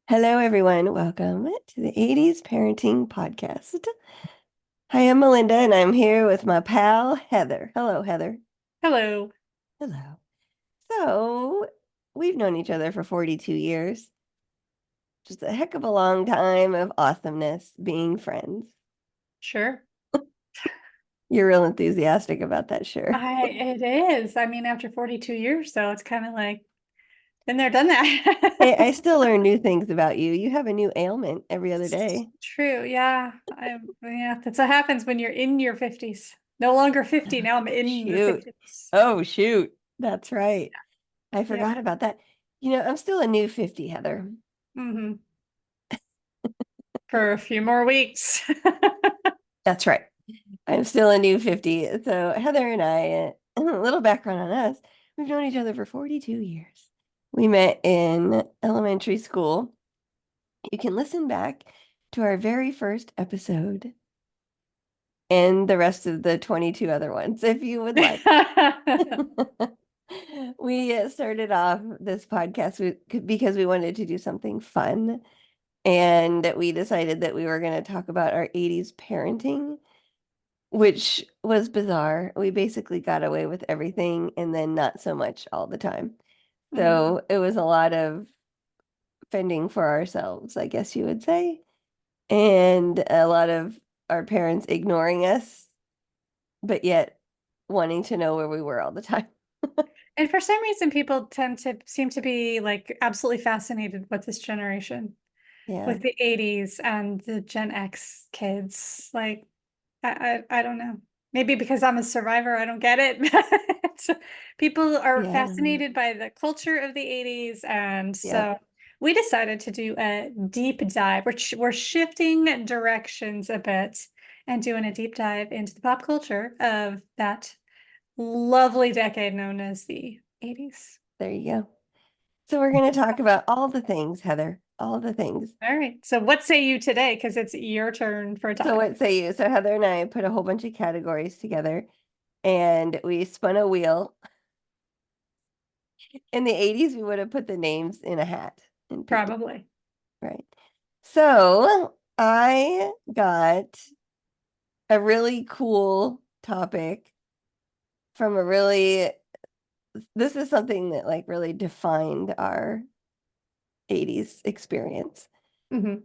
Hello, everyone. Welcome to the 80s Parenting Podcast. Hi, I'm Malinda, and I'm here with my pal, Heather. Hello, Heather. Hello. Hello. So, we've known each other for 42 years. Just a heck of a long time of awesomeness being friends. Sure. You're real enthusiastic about that, sure. It is. I mean, after 42 years, though, it's kind of like been there, done Hey, that. I still learn new things about you. You have a new ailment every other day. True. Yeah. That's what happens when you're in your 50s. No longer 50. Now I'm in the Shoot. 50s. Oh, shoot. That's right. I Yeah. forgot about that. I'm still a new 50, Heather. hmm For a few more weeks. That's right. I'm still a new 50. So Heather and I, a little background on us, we've known each other for 42 years. We met in elementary school. You can listen back to our very first episode and the rest of the 22 other ones if you would like. We started off this podcast because we wanted to do something fun. And we decided that we were going to talk about our 80s parenting, which was bizarre. We basically got away with everything and then not so much all the time. Mhm. So it was a lot of fending for ourselves, I guess you would say, and a lot of our parents ignoring us, but yet wanting to know where we were all the time. And for some reason, people tend to seem to be like absolutely fascinated with this generation, Yeah. with the 80s and the Gen X kids. Like, I don't know. Maybe because I'm a survivor, I don't get it. But people are Yeah. fascinated by the culture of the 80s. And Yep. so we decided to do a deep dive. We're shifting directions a bit and doing a deep dive into the pop culture of that lovely decade known as the 80s. There you go. So we're going to talk about all the things, Heather, all the things. All right. So what say you today? Because it's your turn for a So topic. what say you? So Heather and I put a whole bunch of categories together and we spun a wheel. In the 80s, we would have put the names in a hat and picked it, Probably. right? So I got a really cool topic from this is something that like really defined our 80s experience. hmm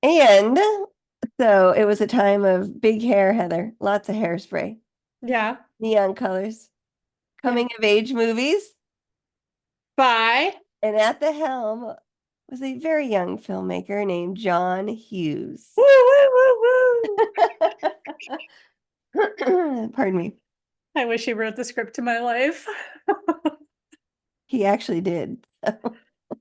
And so it was a time of big hair, Heather, lots of hairspray, Yeah. neon colors, Yeah. coming of age movies, Bye. and at the helm was a very young filmmaker named John Woo, Hughes. woo, woo, woo. Pardon me. I wish he wrote the script to my life. He actually did.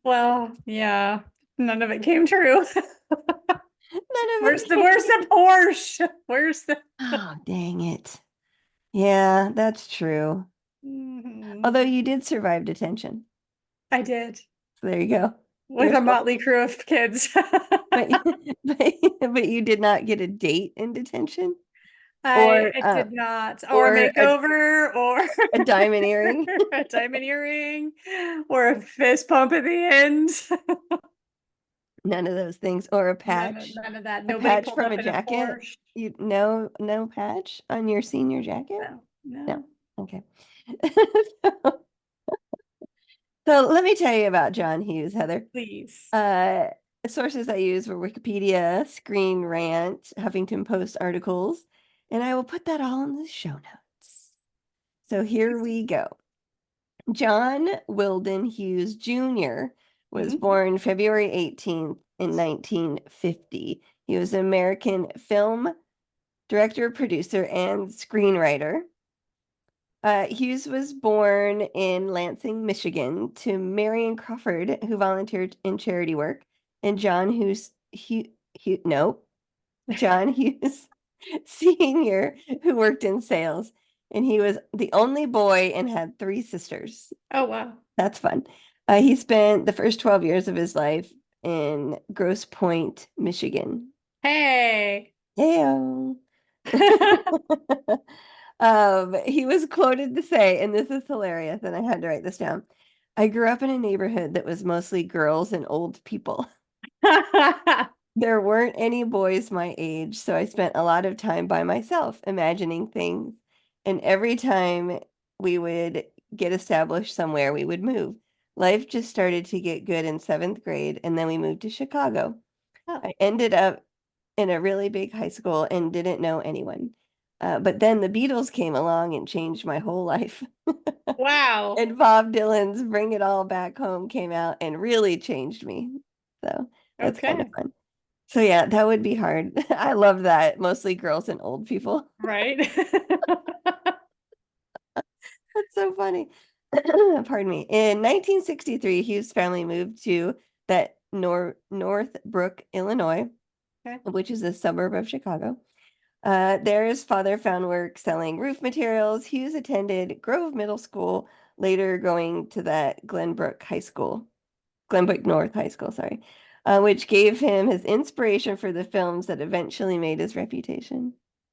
Well, yeah, none of it came true. None of Where's it the came where's true. the Porsche? Where's the Oh, dang it. Yeah, that's true. Mhm. Although you did survive detention. I did So there you go. with There's a one. motley crew of kids. But but, but you did not get a date in detention or I did not, or a or makeover, or a diamond earring. a diamond earring, or a fist pump at the end. None of those things. Or a patch. None of that. A Nobody patch pulled from up a in a jacket. Porsche. You no patch on your senior jacket? No, No. no. Okay. So let me tell you about John Hughes, Heather. Please. Uh, Sources I use were Wikipedia, Screen Rant, Huffington Post articles, and I will put that all in the show notes. So here we go. John Wilden Hughes Jr. was Mhm. born February 18th in 1950. He was an American film director, producer, and screenwriter. Hughes was born in Lansing, Michigan, to Marion Crawford, who volunteered in charity work, and John Hughes Sr., who worked in sales. And he was the only boy and had three sisters. Oh, wow. That's fun. He spent the first 12 years of his life in Grosse Pointe, Michigan. Hey. Heyo. He was quoted to say, and this is hilarious, and I had to write this down. I grew up in a neighborhood that was mostly girls and old people. There weren't any boys my age, so I spent a lot of time by myself imagining things. And every time we would get established somewhere, we would move. Life just started to get good in seventh grade, and then we moved to Chicago. Oh, I ended up in a really big high school and didn't know anyone. But then the Beatles came along and changed my whole life. wow. And Bob Dylan's Bring It All Back Home came out and really changed me. So that's kind of Okay. fun. So yeah, that would be hard. I love that. Mostly girls and old people. Right. That's so funny. Pardon me. In 1963, Hughes' family moved to that Northbrook, Illinois, Okay. which is a suburb of Chicago. There his father found work selling roof materials. Hughes attended Grove Middle School, later going to that Glenbrook North High School, sorry, which gave him his inspiration for the films that eventually made his reputation.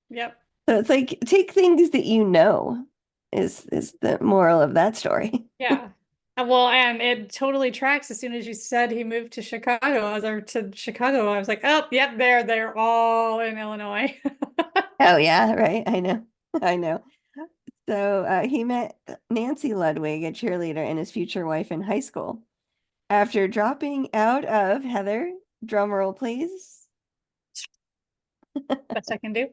Yep. So it's like take things that you know is the moral of that story. Yeah. Well, and it totally tracks. As soon as you said he moved to Chicago, I was like, oh, yep, they're all in Illinois. Oh yeah, right. I know. I know. So he met Nancy Ludwig, a cheerleader, and his future wife in high school. After dropping out of Heather, drum roll please, Best I can do.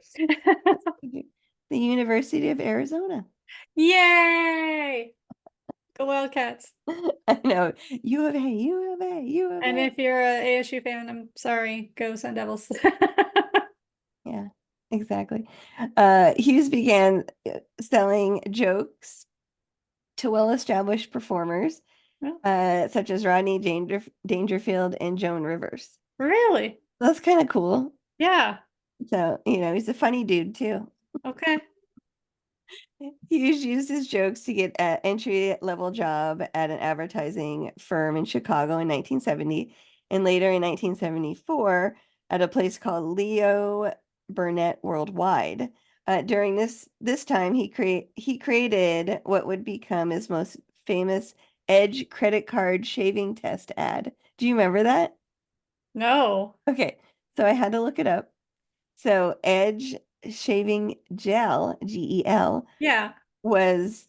the University of Arizona. Yay! Go Wildcats. I know. U of A, U of A, U of And A. if you're a ASU fan, I'm sorry, go Sun Devils. Yeah, exactly. Hughes began selling jokes to well-established performers, Well, such as Rodney Dangerfield and Joan Rivers. really? That's kind of cool. Yeah. So, he's a funny dude too. Okay. Hughes used his jokes to get an entry-level job at an advertising firm in Chicago in 1970, and later in 1974 at a place called Leo Burnett Worldwide. During this time, he created what would become his most famous Edge credit card shaving test ad. Do you remember that? No. Okay, so I had to look it up. So Edge shaving gel, GEL, Yeah. was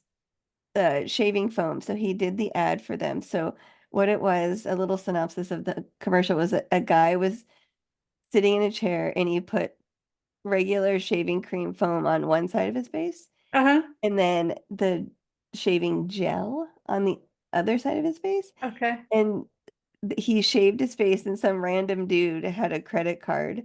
shaving foam. So he did the ad for them. So what it was, a little synopsis of the commercial was a guy was sitting in a chair and he put regular shaving cream foam on one side of his face Uh-huh. and then the shaving gel on the other side of his face. Okay. And he shaved his face and some random dude had a credit card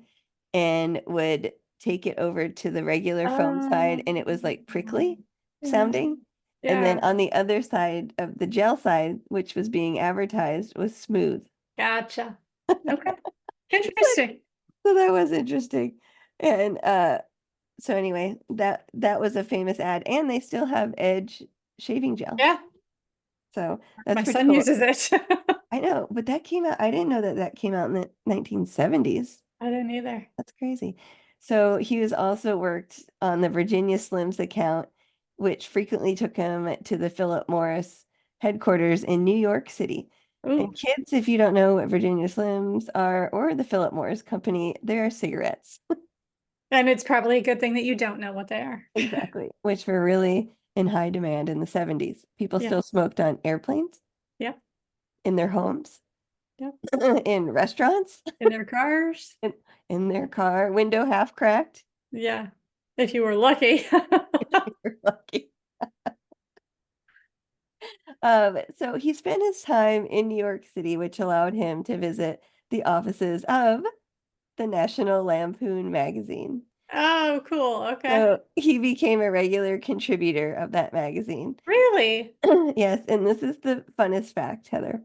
and would take it over to the regular foam side and it was like prickly Yeah. sounding. And then Yeah. on the other side of the gel side, which was being advertised, was smooth. Gotcha. Okay. So, Interesting. so that was interesting. And so anyway, that was a famous ad and they still have Edge shaving gel. Yeah. So that's My pretty son cool. uses it. I know, but that came out, I didn't know that came out in the 1970s. I didn't either. That's crazy. So Hughes also worked on the Virginia Slims account, which frequently took him to the Philip Morris headquarters in New York City. And Ooh. kids, if you don't know what Virginia Slims are or the Philip Morris Company, they are cigarettes. And it's probably a good thing that you don't know what they are. Exactly, which were really in high demand in the 70s. People Yeah. still smoked on airplanes, Yep. in their homes, Yep. in restaurants, In their cars. in, in their car, window half cracked. Yeah. If you were lucky. You're lucky. So he spent his time in New York City, which allowed him to visit the offices of the National Lampoon magazine. Oh, cool. Okay. So he became a regular contributor of that magazine. Really? Yes, and this is the funnest fact, Heather.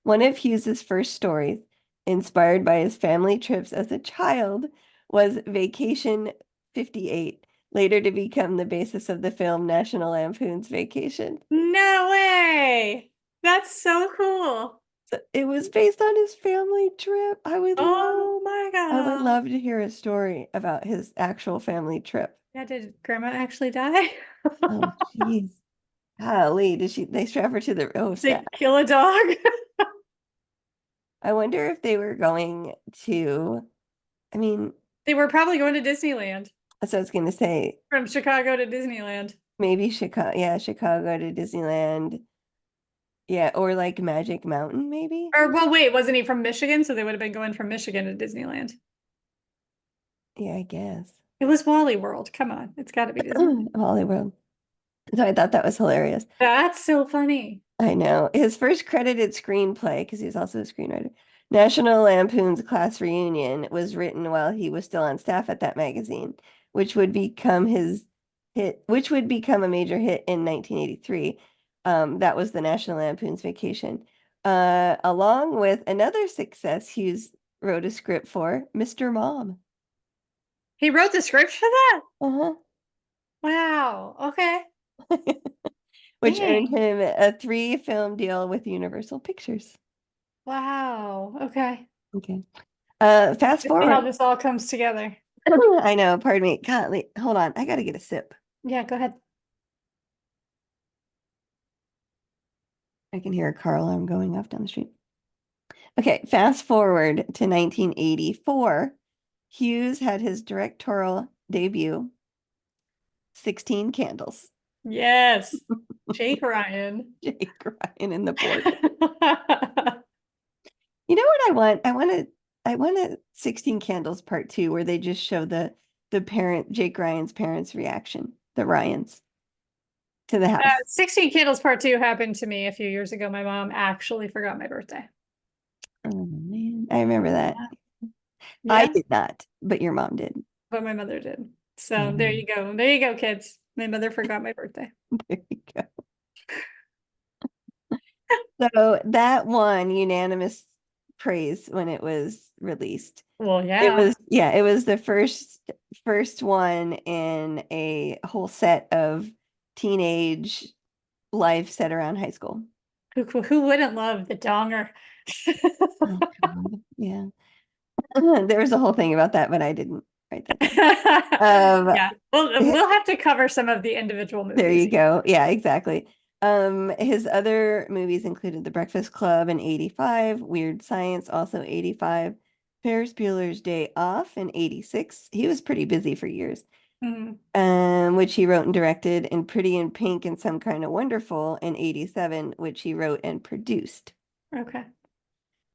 One of Hughes's first stories, inspired by his family trips as a child, was Vacation 58, later to become the basis of the film National Lampoon's Vacation. No way. That's so cool. So it was based on his family trip. Oh my I would God. love to hear a story about his actual family trip. Yeah, did grandma actually die? Oh, jeez. Golly, they strap her to the, oh, They sad. kill a dog? I wonder if they were going to, I mean, They were probably going to Disneyland that's what I was going to say. from Chicago to Disneyland. Maybe Chicago, yeah, Chicago to Disneyland. Yeah, or like Magic Mountain, maybe. Or, well, wait, wasn't he from Michigan? So they would have been going from Michigan to Disneyland. Yeah, I guess. It was Wally World. Come on, it's got to be Disney. Hollywood. So I thought that was hilarious. That's so funny. I know. His first credited screenplay, because he was also a screenwriter, National Lampoon's Class Reunion, was written while he was still on staff at that magazine, which would become which would become a major hit in 1983. That was the National Lampoon's Vacation. Along with another success Hughes wrote a script for, Mr. Mom. He wrote the script for that? Uh-huh. Wow. Okay. Which earned Dang. him a 3-film deal with Universal Pictures. Wow. Okay. Okay. Fast Let's see how forward. this all comes together. I know, pardon me. God, hold on. I gotta get a sip. Yeah, go ahead. I can hear a car alarm going off down the street. Okay, fast forward to 1984. Hughes had his directorial debut, 16 Candles. Yes. Jake Ryan. Jake Ryan in the board. You know what I want? I want a 16 Candles part 2 where they just show the parent, Jake Ryan's parents' reaction, the Ryans, to the house. 16 Candles Part 2 happened to me a few years ago. My mom actually forgot my birthday. Oh man, I remember that. I Yeah, did not, but your mom did. but my mother did. So there Mhm. you go. There you go, kids. My mother forgot my birthday. There you go. So that won unanimous praise when it was released. Well, It yeah. was, yeah, it was the first one in a whole set of teenage life set around high school. Who wouldn't love the donger? Oh God, yeah. There was a whole thing about that, but I didn't write that down. Um, Yeah. Well, we'll have to cover some of the individual there you movies. go. Yeah, exactly. His other movies included The Breakfast Club in 85, Weird Science, also 85, Ferris Bueller's Day Off in 86. He was pretty busy for years. Mhm. Which he wrote and directed, and Pretty in Pink and Some Kind of Wonderful in 87, which he wrote and produced. Okay.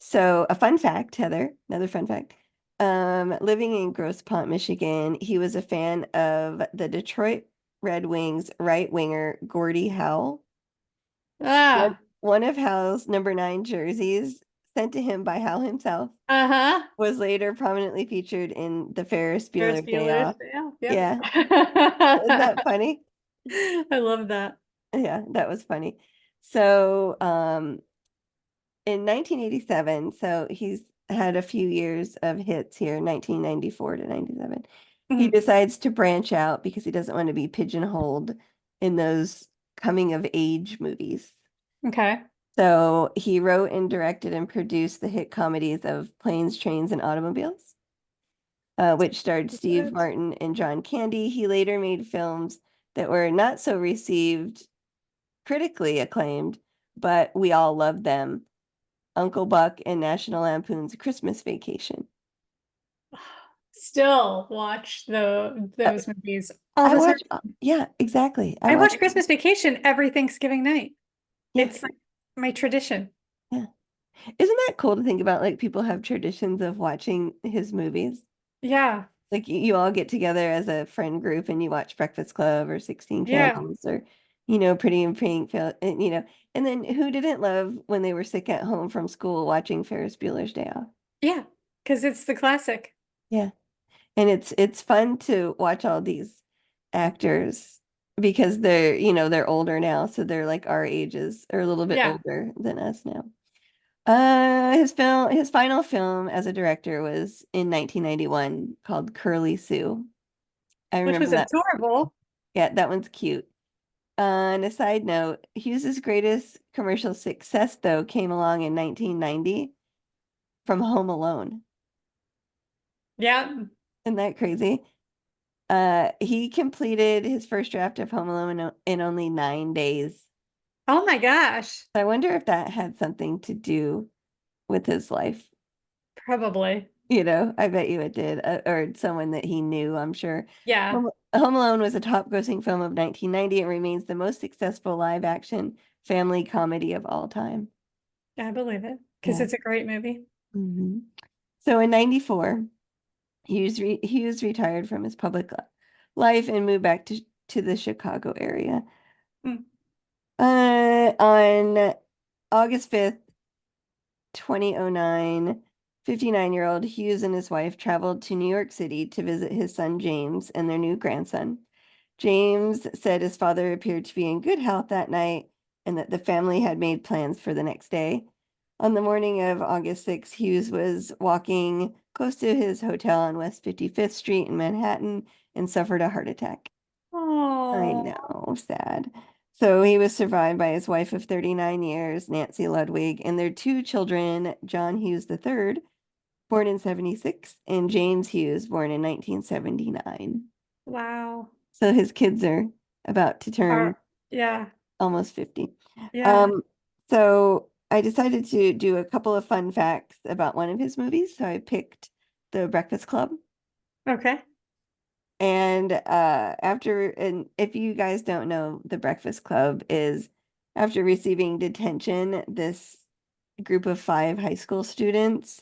So a fun fact, Heather, another fun fact. Living in Grosse Pointe, Michigan, he was a fan of the Detroit Red Wings right winger Gordie Howe. One, Ah, one of Howe's number 9 jerseys sent to him by Howe himself uh-huh. was later prominently featured in the Ferris Ferris Bueller Day Bueller's Off. yeah, yep. Yeah, isn't that funny? I love that. Yeah, that was funny. So, in 1987, so he's had a few years of hits here, 1994 to 97. He Mhm. decides to branch out because he doesn't want to be pigeonholed in those coming of age movies. Okay. So he wrote and directed and produced the hit comedies of Planes, Trains, and Automobiles, which starred Steve Martin and John Candy. He later made films that were not so received, critically acclaimed, but we all loved them. Uncle Buck and National Lampoon's Christmas Vacation. Still watch Uh, those movies all I the time. watch, yeah, exactly. I I watch, watch Christmas Vacation every Thanksgiving night. yeah, It's like my tradition. yeah. Isn't that cool to think about? Like people have traditions of watching his movies. Yeah. Like you all get together as a friend group and you watch Breakfast Club or 16 Yeah. Candles or, Pretty in Pink, and then who didn't love when they were sick at home from school watching Ferris Bueller's Day Off? Yeah. Because it's the classic. Yeah. And it's fun to watch all these actors because they're older now, so they're like our ages or a little bit Yeah. older than us now. His final film as a director was in 1991 called Curly Sue. I Which remember was that. adorable. Yeah, that one's cute. On a side note, Hughes's greatest commercial success though came along in 1990 from Home Alone. Yeah. Isn't that crazy? He completed his first draft of Home Alone in only 9 days. Oh my gosh. I wonder if that had something to do with his life. Probably. I bet you it did, or someone that he knew, I'm sure. Yeah, Home Alone was a top-grossing film of 1990 and remains the most successful live-action family comedy of all time. I believe it because Yeah. it's a great movie. Mhm. So in 94, Hughes retired from his public life and moved back to the Chicago area. Mm. On August 5th, 2009, 59-year-old Hughes and his wife traveled to New York City to visit his son James and their new grandson. James said his father appeared to be in good health that night and that the family had made plans for the next day. On the morning of August 6th, Hughes was walking close to his hotel on West 55th Street in Manhattan and suffered a heart attack. I Oh, know, sad. So he was survived by his wife of 39 years, Nancy Ludwig, and their two children, John Hughes III, born in 76, and James Hughes, born in 1979. wow. So his kids are about to turn Yeah, almost 50. yeah. Um, so I decided to do a couple of fun facts about one of his movies. So I picked The Breakfast Club. Okay. And if you guys don't know, The Breakfast Club is after receiving detention, this group of five high school students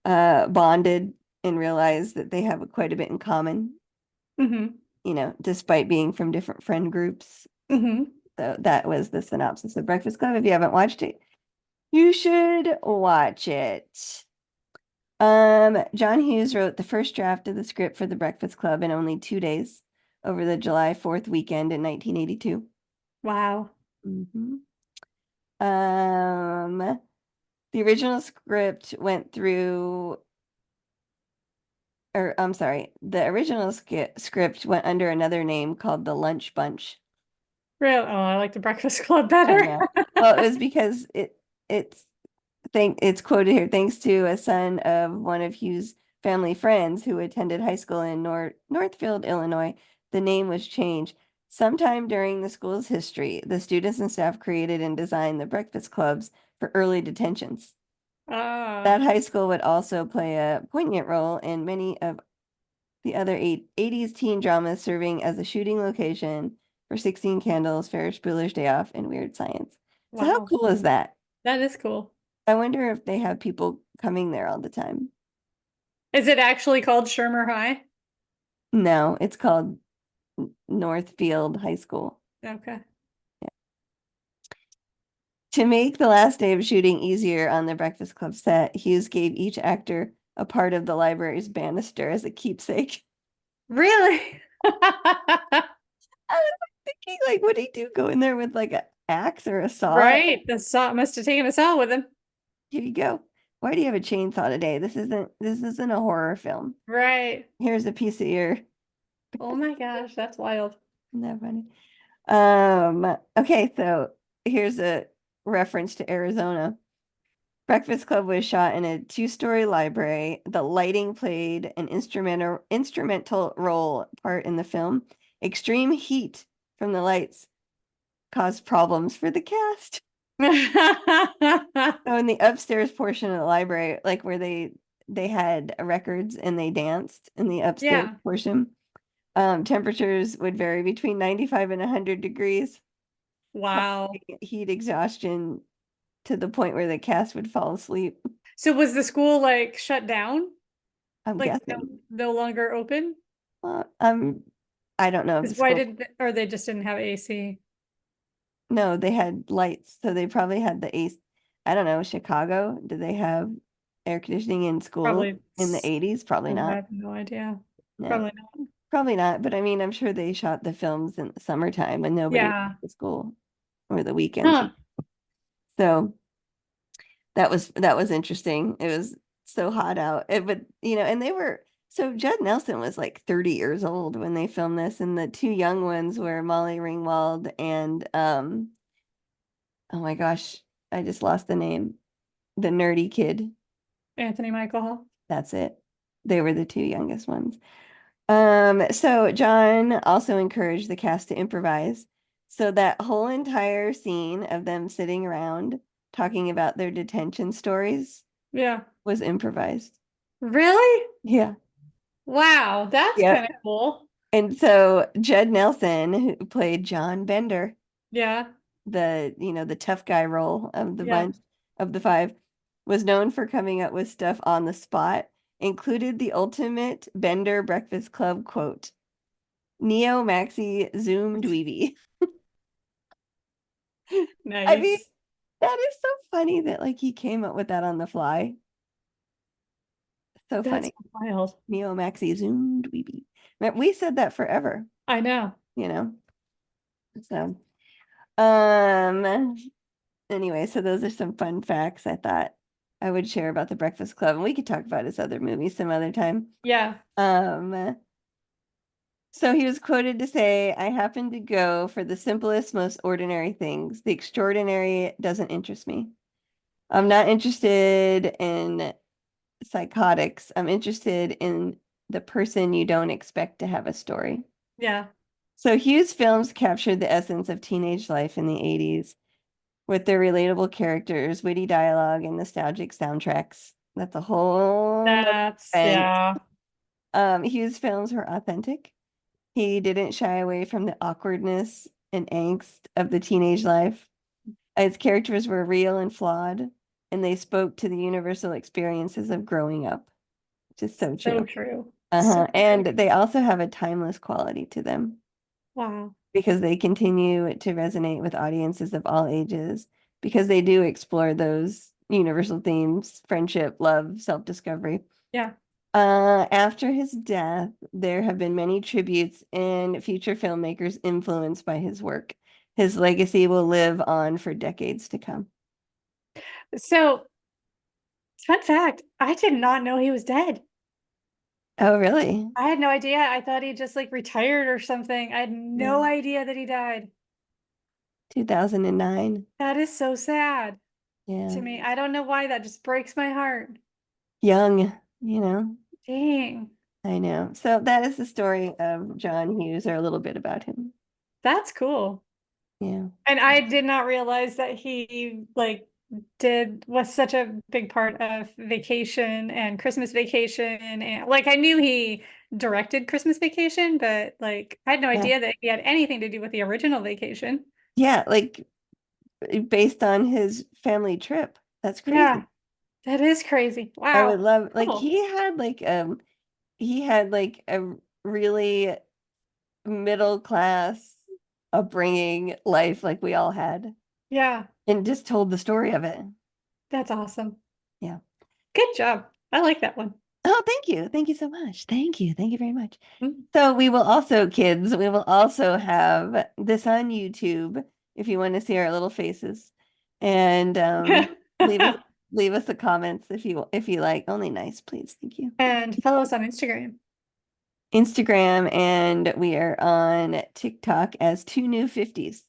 bonded and realized that they have quite a bit in common, Mm-hmm. despite being from different friend groups. Mm-hmm. So that was the synopsis of Breakfast Club. If you haven't watched it, you should watch it. John Hughes wrote the first draft of the script for The Breakfast Club in only 2 days over the July 4th weekend in 1982. Wow. Mhm. The original script went through, or I'm sorry, the original script went under another name called The Lunch Bunch. Real. Oh, I like the Breakfast Club I better. know. Well, it was because it's it's quoted here, thanks to a son of one of Hughes' family friends who attended high school in Northfield, Illinois. The name was changed. Sometime during the school's history, the students and staff created and designed the breakfast clubs for early detentions. Ah, That high school would also play a poignant role in many of the other 80s teen dramas, serving as a shooting location for 16 Candles, Ferris Bueller's Day Off, and Weird Science. So how wow. cool is that? That is cool. I wonder if they have people coming there all the time. Is it actually called Shermer High? No, it's called Northfield High School. Okay. To make the last day of shooting easier on the Breakfast Club set, Hughes gave each actor a part of the library's banister as a keepsake. Really? I was thinking, like, would he do? Go in there with like an axe or a saw? Right. The saw must have taken a saw with him. Here you go. Why do you have a chainsaw today? This isn't a horror film. Right. Here's a piece of your. Oh my gosh, that's wild. Isn't that funny? Okay, so here's a reference to Arizona. Breakfast Club was shot in a two-story library. The lighting played an instrumental role part in the film. Extreme heat from the lights caused problems for the cast. So in the upstairs portion of the library, like where they had records and they danced in the upstairs Yeah. portion, temperatures would vary between 95 and 100 degrees, Wow. causing heat exhaustion to the point where the cast would fall asleep. So was the school like shut down? I'm Like guessing. no longer open? Well, I don't know if the Because why school. did or they just didn't have AC? No, they had lights, so they probably had the AC. I don't know, Chicago, did they have air conditioning in schools Probably. in the 80s? Probably Oh, I not. have no idea. No, Probably not. probably not. But I mean, I'm sure they shot the films in the summertime when nobody went Yeah. to school or the weekends. Huh. So that was interesting. It was so hot out. But and they were so Judd Nelson was like 30 years old when they filmed this, and the two young ones were Molly Ringwald and oh my gosh, I just lost the name. The nerdy kid. Anthony Michael Hall. That's it. They were the two youngest ones. So John also encouraged the cast to improvise. So that whole entire scene of them sitting around talking about their detention stories, Yeah. was improvised. Really? Yeah. Wow, that's Yeah. kind of cool. And so Judd Nelson, who played John Bender, Yeah. the tough guy role of the Yeah. bunch of the five, was known for coming up with stuff on the spot, included the ultimate Bender Breakfast Club quote, Neo Maxi Zoom Dweeby. I mean, Nice. that is so funny that like he came up with that on the fly. So That's funny. wild. Neo Maxi Zoom Dweeby. Man, we said that forever, I know. you know. So, um, anyway, so those are some fun facts I thought I would share about the Breakfast Club, and we could talk about his other movies some other time. Yeah. Um, so he was quoted to say, I happen to go for the simplest, most ordinary things. The extraordinary doesn't interest me. I'm not interested in psychotics. I'm interested in the person you don't expect to have a story. Yeah. So Hughes films captured the essence of teenage life in the 80s with their relatable characters, witty dialogue, and nostalgic soundtracks. That's a whole nother That's, event. yeah. Hughes films were authentic. He didn't shy away from the awkwardness and angst of the teenage life. His characters were real and flawed, and they spoke to the universal experiences of growing up, which is so So true. true. So Uh-huh. true. And they also have a timeless quality to them Wow. because they continue to resonate with audiences of all ages because they do explore those universal themes, friendship, love, self-discovery. Yeah. After his death, there have been many tributes and future filmmakers influenced by his work. His legacy will live on for decades to come. So, fun fact, I did not know he was dead. Oh, really? I had no idea. I thought he just like retired or something. I had no No. idea that he died. 2009. That is so sad Yeah. to me. I don't know why that just breaks my heart. Young, you know. Dang. I know. So that is the story of John Hughes, or a little bit about him. That's cool. Yeah. And I did not realize that he like did was such a big part of Vacation and Christmas Vacation, and like I knew he directed Christmas Vacation, but like I had no Yeah. idea that he had anything to do with the original Vacation. Yeah, like based on his family trip. That's Yeah, crazy. that is crazy. I would Wow. love like Cool. he had like a really middle class upbringing life like we all had Yeah, and just told the story of it. that's awesome. Yeah. Good job. I like that one. Oh, thank you. Thank you so much. Thank you. Thank you very much. Mm. So we will also, kids, we will also have this on YouTube if you want to see our little faces. And leave us leave us the comments if you like. Only nice, please. Thank you. And follow us on Instagram. Instagram, and we are on TikTok as Two New 50s.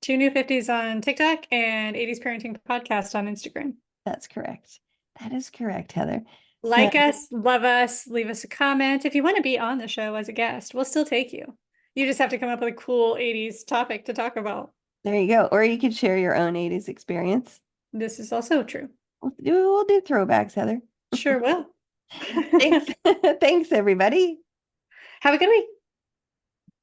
Two New 50s on TikTok and 80s Parenting Podcast on Instagram. That's correct. That is correct, Heather. So Like us, love us, leave us a comment. If you want to be on the show as a guest, we'll still take you. You just have to come up with a cool 80s topic to talk about. there you go. Or you could share your own 80s experience. This is also true. We'll do throwbacks, Heather. Sure will. Thanks. Thanks, everybody. Have a good week.